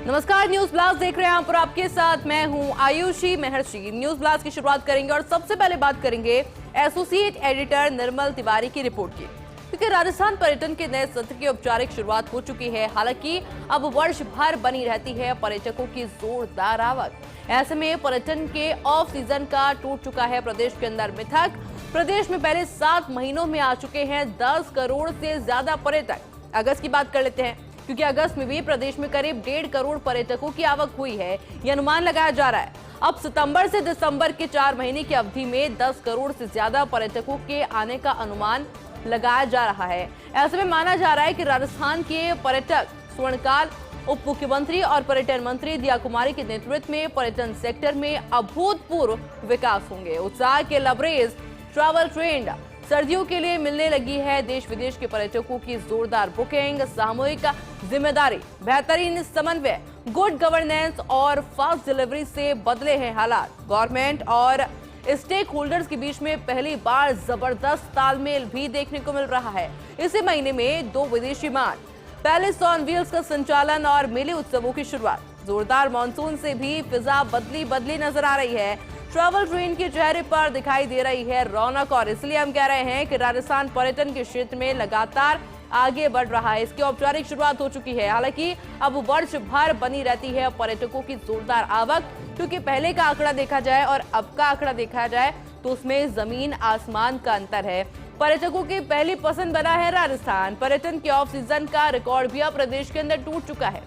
नमस्कार, news blast देख रहे हैं आप और आपके साथ मैं हूं आयुषी महर्षि। न्यूज ब्लास्ट की शुरुआत करेंगे और सबसे पहले बात करेंगे एसोसिएट एडिटर निर्मल तिवारी की रिपोर्ट की, क्योंकि राजस्थान पर्यटन के नए सत्र की औपचारिक शुरुआत हो चुकी है। हालांकि अब वर्ष भर बनी रहती है पर्यटकों की जोरदार आवक। ऐसे में पर्यटन के ऑफ सीजन का टूट चुका है प्रदेश के अंदर मिथक। प्रदेश में पहले 7 महीनों में आ चुके हैं 10 करोड़ से ज्यादा पर्यटक। अगस्त की बात कर लेते हैं, क्योंकि अगस्त में भी प्रदेश में करीब 1.5 करोड़ पर्यटकों की आवक हुई है, यह अनुमान लगाया जा रहा है। अब सितंबर से दिसंबर के 4 महीने की अवधि में 10 करोड़ से ज्यादा पर्यटकों के आने का अनुमान लगाया जा रहा है। ऐसे में माना जा रहा है कि राजस्थान के पर्यटक स्वर्णकाल उप मुख्यमंत्री और पर्यटन मंत्री दिया कुमारी के नेतृत्व में पर्यटन सेक्टर में अभूतपूर्व विकास होंगे। उत्साह के लबरेज ट्रैवल ट्रेंड सर्दियों के लिए मिलने लगी है। देश विदेश के पर्यटकों की जोरदार बुकिंग, सामूहिक जिम्मेदारी, बेहतरीन समन्वय, गुड गवर्नेंस और फास्ट डिलीवरी से बदले हैं हालात। गवर्नमेंट और स्टेक होल्डर्स के बीच में पहली बार जबरदस्त तालमेल भी देखने को मिल रहा है। इसी महीने में 2 विदेशी विमान, पैलेस ऑन व्हील्स का संचालन और मेले उत्सवों की शुरुआत। जोरदार मानसून से भी फिजा बदली नजर आ रही है। ट्रैवल ट्रेन के चेहरे पर दिखाई दे रही है रौनक, और इसलिए हम कह रहे हैं कि राजस्थान पर्यटन के क्षेत्र में लगातार आगे बढ़ रहा है। इसकी औपचारिक शुरुआत हो चुकी है। हालांकि अब वर्ष भर बनी रहती है पर्यटकों की जोरदार आवक, क्योंकि पहले का आंकड़ा देखा जाए और अब का आंकड़ा देखा जाए तो उसमें जमीन आसमान का अंतर है। पर्यटकों की पहली पसंद बना है राजस्थान। पर्यटन के ऑफ सीजन का रिकॉर्ड भी अब प्रदेश के अंदर टूट चुका है।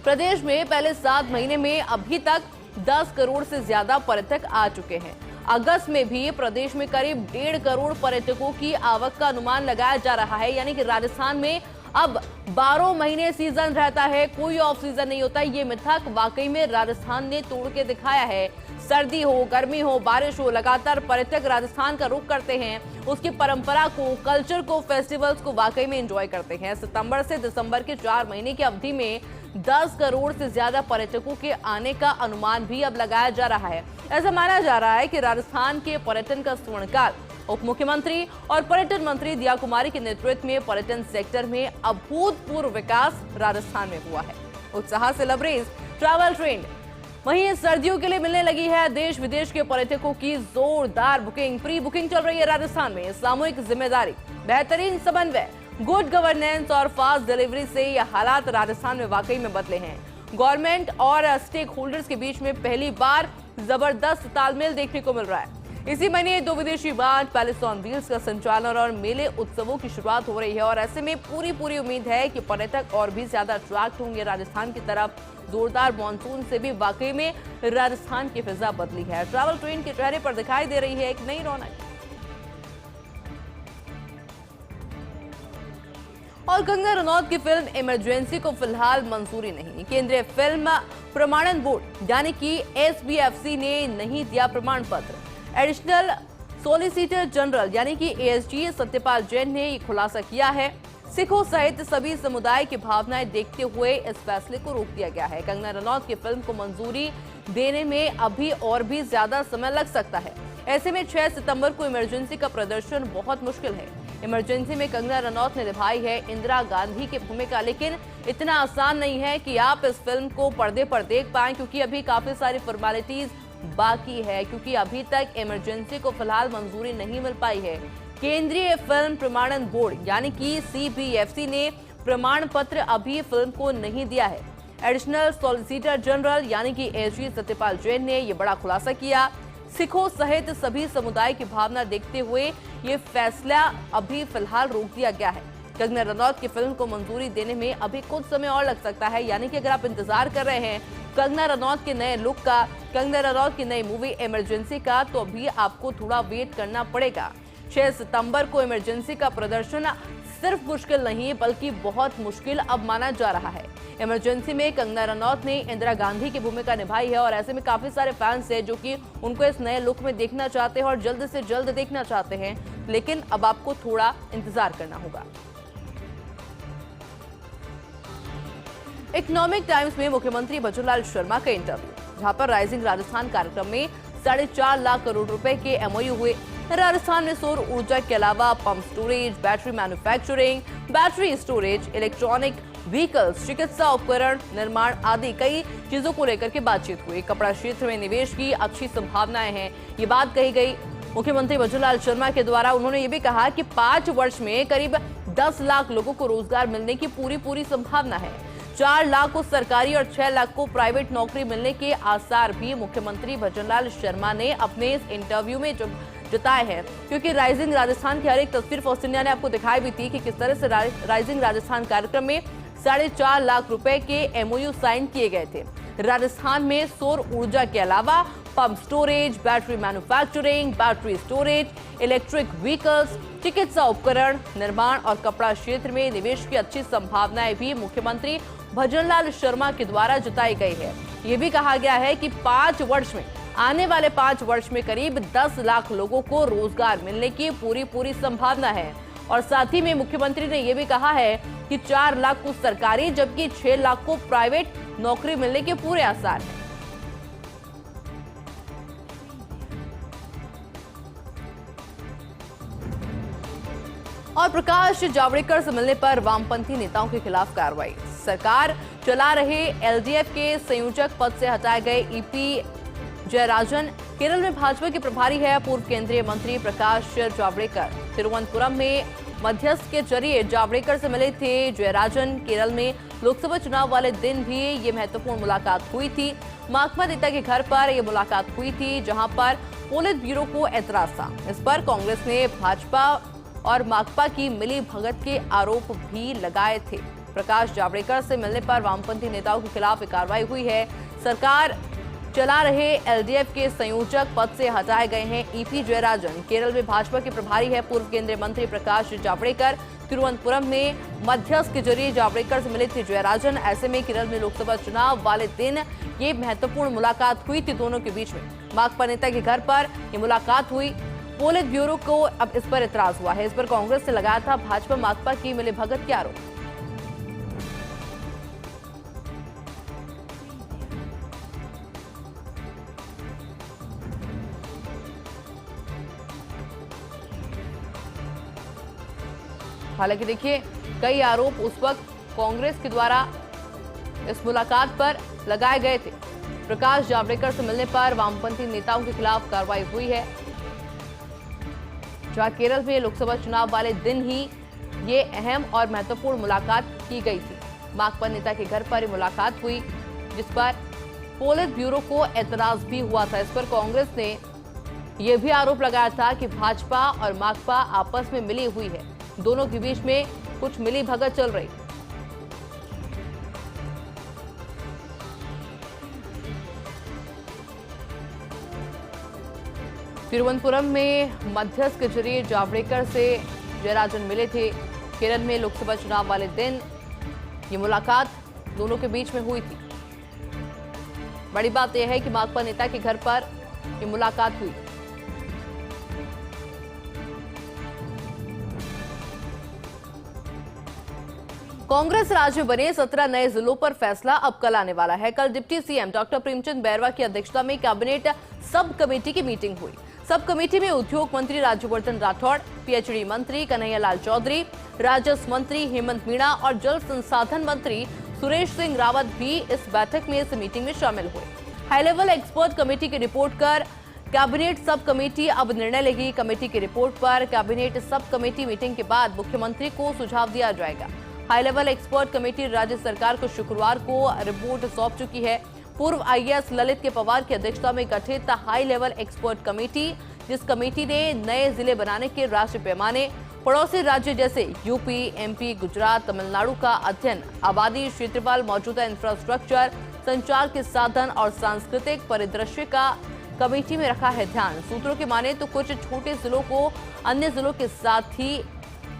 प्रदेश में पहले 7 महीने में अभी तक 10 करोड़ से ज्यादा पर्यटक आ चुके हैं। अगस्त में भी प्रदेश में करीब 1.5 करोड़ पर्यटकों की आवक का अनुमान लगाया जा रहा है। यानी कि राजस्थान में अब 12 महीने सीजन रहता है, कोई ऑफ सीजन नहीं होता। ये मिथक वाकई में राजस्थान ने तोड़ के दिखाया है। सर्दी हो, गर्मी हो, बारिश हो, लगातार पर्यटक राजस्थान का रुख करते हैं। उसकी परंपरा को, कल्चर को, फेस्टिवल्स को वाकई में एंजॉय करते हैं। सितंबर से दिसंबर के 4 महीने की अवधि में 10 करोड़ से ज्यादा पर्यटकों के आने का अनुमान भी अब लगाया जा रहा है। ऐसा माना जा रहा है कि राजस्थान के पर्यटन का स्वर्णकाल उप मुख्यमंत्री और पर्यटन मंत्री दिया कुमारी के नेतृत्व में पर्यटन सेक्टर में अभूतपूर्व विकास राजस्थान में हुआ है। उत्साह से लबरेज ट्रैवल ट्रेंड। वहीं सर्दियों के लिए मिलने लगी है देश विदेश के पर्यटकों की जोरदार बुकिंग। प्री बुकिंग चल रही है राजस्थान में। सामूहिक जिम्मेदारी, बेहतरीन समन्वय, गुड गवर्नेंस और फास्ट डिलीवरी से ये हालात राजस्थान में वाकई में बदले हैं। गवर्नमेंट और स्टेक होल्डर्स के बीच में पहली बार जबरदस्त तालमेल देखने को मिल रहा है। इसी महीने 2 विदेशी विमान, पैलेस ऑन व्हील्स का संचालन और मेले उत्सवों की शुरुआत हो रही है। और ऐसे में पूरी उम्मीद है कि पर्यटक और भी ज्यादा अट्रैक्ट होंगे राजस्थान की तरफ। जोरदार मानसून से भी वाकई में राजस्थान की फिजा बदली है। ट्रैवल ट्रेन के चेहरे पर दिखाई दे रही है एक नई रौनक। और कंगना रनौत की फिल्म इमरजेंसी को फिलहाल मंजूरी नहीं। केंद्रीय फिल्म प्रमाणन बोर्ड यानी कि SBFC ने नहीं दिया प्रमाण पत्र। एडिशनल सॉलिसिटर जनरल यानी कि ASG सत्यपाल जैन ने ये खुलासा किया है। सिखों सहित सभी समुदाय की भावनाएं देखते हुए इस फैसले को रोक दिया गया है। कंगना रनौत की फिल्म को मंजूरी देने में अभी और भी ज्यादा समय लग सकता है। ऐसे में 6 सितंबर को इमरजेंसी का प्रदर्शन बहुत मुश्किल है। इमरजेंसी में कंगना रनौत ने निभाई है इंदिरा गांधी की भूमिका, लेकिन इतना आसान नहीं है कि आप इस फिल्म को पर्दे पर देख पाएं, क्योंकि अभी काफी सारी फॉर्मेलिटीज बाकी है। क्योंकि अभी तक इमरजेंसी को फिलहाल मंजूरी नहीं मिल पाई है। केंद्रीय फिल्म प्रमाणन बोर्ड यानी कि CBFC ने प्रमाण पत्र अभी फिल्म को नहीं दिया है। एडिशनल सॉलिसिटर जनरल यानी कि ASG सत्यपाल जैन ने यह बड़ा खुलासा किया। सिखों सहित सभी समुदाय की भावना देखते हुए ये फैसला अभी फिलहाल रोक दिया गया है। कंगना रनौत की फिल्म को मंजूरी देने में अभी कुछ समय और लग सकता है। यानी कि अगर आप इंतजार कर रहे हैं कंगना रनौत के नए लुक का, कंगना रनौत की नई मूवी इमरजेंसी का, तो अभी आपको थोड़ा वेट करना पड़ेगा। 6 सितंबर को इमरजेंसी का प्रदर्शन सिर्फ मुश्किल नहीं बल्कि बहुत मुश्किल अब माना जा रहा है। इमरजेंसी में कंगना रनौत ने इंदिरा गांधी की भूमिका निभाई है। और ऐसे में काफी सारे फैंस हैं जो कि उनको इस नए लुक में देखना चाहते हैं और जल्द से जल्द देखना चाहते हैं। लेकिन अब आपको थोड़ा इंतजार करना होगा। इकोनॉमिक टाइम्स में मुख्यमंत्री बचूलाल शर्मा का इंटरव्यू, जहां पर राइजिंग राजस्थान कार्यक्रम में 4.5 लाख करोड़ रुपए के MOU हुए। राजस्थान में सौर ऊर्जा के अलावा pump storage, battery manufacturing, battery storage, electronic vehicles, चिकित्सा उपकरण निर्माण आदि कई चीजों को लेकर के बातचीत हुई। कपड़ा क्षेत्र में निवेश की अच्छी संभावनाएं हैं, ये बात कही गई। मुख्यमंत्री भजनलाल शर्मा के द्वारा उन्होंने ये भी कहा कि 5 वर्ष में करीब 10 लाख लोगों को रोजगार मिलने की पूरी संभावना है। 4 लाख को सरकारी और 6 लाख को प्राइवेट नौकरी मिलने के आसार भी मुख्यमंत्री भजनलाल शर्मा ने अपने इस इंटरव्यू में जताए हैं। क्योंकि राइजिंग राजस्थान की हर एक तस्वीर फौसिन्या ने आपको दिखाई भी थी कि किस तरह से राइजिंग राजस्थान कार्यक्रम में 4.5 लाख रुपए के MOU साइन किए गए थे। राजस्थान में सौर ऊर्जा के अलावा pump storage, battery manufacturing, battery storage, electric vehicles, चिकित्सा उपकरण निर्माण और कपड़ा क्षेत्र में निवेश की अच्छी संभावनाएं भी मुख्यमंत्री भजनलाल शर्मा के द्वारा जताई गई है। ये भी कहा गया है कि आने वाले 5 वर्ष में करीब 10 लाख लोगों को रोजगार मिलने की पूरी संभावना है। और साथ ही में मुख्यमंत्री ने यह भी कहा है कि 4 लाख को सरकारी जबकि 6 लाख को प्राइवेट नौकरी मिलने के पूरे आसार हैं। और प्रकाश जावड़ेकर से मिलने पर वामपंथी नेताओं के खिलाफ कार्रवाई। सरकार चला रहे LDF के संयोजक पद से हटाए गए EP जयराजन। केरल में भाजपा के प्रभारी है पूर्व केंद्रीय मंत्री प्रकाश जावड़ेकर। तिरुवनंतपुरम में मध्यस्थ के जरिए जावड़ेकर से मिले थे जयराजन। केरल में लोकसभा चुनाव वाले दिन भी ये महत्वपूर्ण मुलाकात हुई थी। माकपा नेता के घर पर यह मुलाकात हुई थी, जहां पर पोलित ब्यूरो को एतराज था। इस पर कांग्रेस ने भाजपा और माकपा की मिली भगत के आरोप भी लगाए थे। प्रकाश जावड़ेकर से मिलने पर वामपंथी नेताओं के खिलाफ कार्रवाई हुई है। सरकार चला रहे LDF के संयोजक पद से हटाए गए हैं EP जयराजन। केरल में भाजपा के प्रभारी है पूर्व केंद्रीय मंत्री प्रकाश जावड़ेकर। तिरुवनंतपुरम में मध्यस्थ के जरिए जावड़ेकर से मिले थे जयराजन। ऐसे में केरल में लोकसभा चुनाव वाले दिन ये महत्वपूर्ण मुलाकात हुई थी दोनों के बीच में। माकपा नेता के घर पर ये मुलाकात हुई। पोलित ब्यूरो को अब इस पर एतराज हुआ है। इस पर कांग्रेस ने लगाया था भाजपा माकपा की मिलीभगत के आरोप। हालांकि देखिए कई आरोप उस वक्त कांग्रेस के द्वारा इस मुलाकात पर लगाए गए थे। प्रकाश जावड़ेकर से मिलने पर वामपंथी नेताओं के खिलाफ कार्रवाई हुई है। जहां केरल में लोकसभा चुनाव वाले दिन ही ये अहम और महत्वपूर्ण मुलाकात की गई थी। माकपा नेता के घर पर मुलाकात हुई, जिस पर पोलित ब्यूरो को एतराज भी हुआ था। इस पर कांग्रेस ने यह भी आरोप लगाया था कि भाजपा और माकपा आपस में मिली हुई है, दोनों के बीच में कुछ मिली भगत चल रही। तिरुवनंतपुरम में मध्यस्थ के जरिए जावड़ेकर से जयराजन मिले थे। केरल में लोकसभा चुनाव वाले दिन ये मुलाकात दोनों के बीच में हुई थी। बड़ी बात यह है कि माकपा नेता के घर पर ये मुलाकात हुई। कांग्रेस राज्य में बने 17 नए जिलों पर फैसला अब कल आने वाला है। कल deputy CM doctor Premchand Bairwa की अध्यक्षता में कैबिनेट सब कमेटी की मीटिंग हुई। सब कमेटी में उद्योग मंत्री राज्यवर्धन राठौड़, PhD मंत्री कन्हैयालाल चौधरी, राजस्व मंत्री हेमंत मीणा और जल संसाधन मंत्री सुरेश सिंह रावत भी इस बैठक में इस मीटिंग में शामिल हुए। हाई लेवल एक्सपर्ट कमेटी की रिपोर्ट कर कैबिनेट सब कमेटी अब निर्णय लेगी। कमेटी की रिपोर्ट पर कैबिनेट सब कमेटी मीटिंग के बाद मुख्यमंत्री को सुझाव दिया जाएगा। हाई लेवल एक्सपर्ट कमेटी राज्य सरकार को शुक्रवार को रिपोर्ट सौंप चुकी है। पूर्व IAS ललित के पवार की अध्यक्षता में गठित हाई लेवल एक्सपर्ट कमेटी, जिस कमेटी ने नए जिले बनाने के राष्ट्रीय पैमाने, पड़ोसी राज्य जैसे UP, MP, गुजरात, तमिलनाडु का अध्ययन, आबादी, क्षेत्रफल, मौजूदा इंफ्रास्ट्रक्चर, संचार के साधन और सांस्कृतिक परिदृश्य का कमेटी में रखा है ध्यान। सूत्रों की माने तो कुछ छोटे जिलों को अन्य जिलों के साथ ही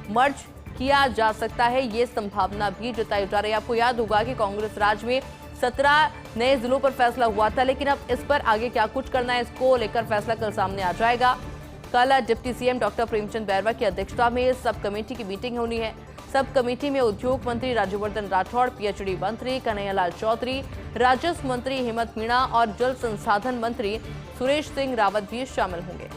मर्ज किया जा सकता है, ये संभावना भी जताई जा रही है। आपको याद होगा कि कांग्रेस राज में 17 नए जिलों पर फैसला हुआ था, लेकिन अब इस पर आगे क्या कुछ करना है, इसको लेकर फैसला कल सामने आ जाएगा। कल deputy CM doctor Premchand Bairwa की अध्यक्षता में सब कमेटी की मीटिंग होनी है। सब कमेटी में उद्योग मंत्री राज्यवर्धन राठौड़, PhD मंत्री कन्हैयालाल चौधरी, राजस्व मंत्री हेमंत मीणा और जल संसाधन मंत्री सुरेश सिंह रावत भी शामिल होंगे।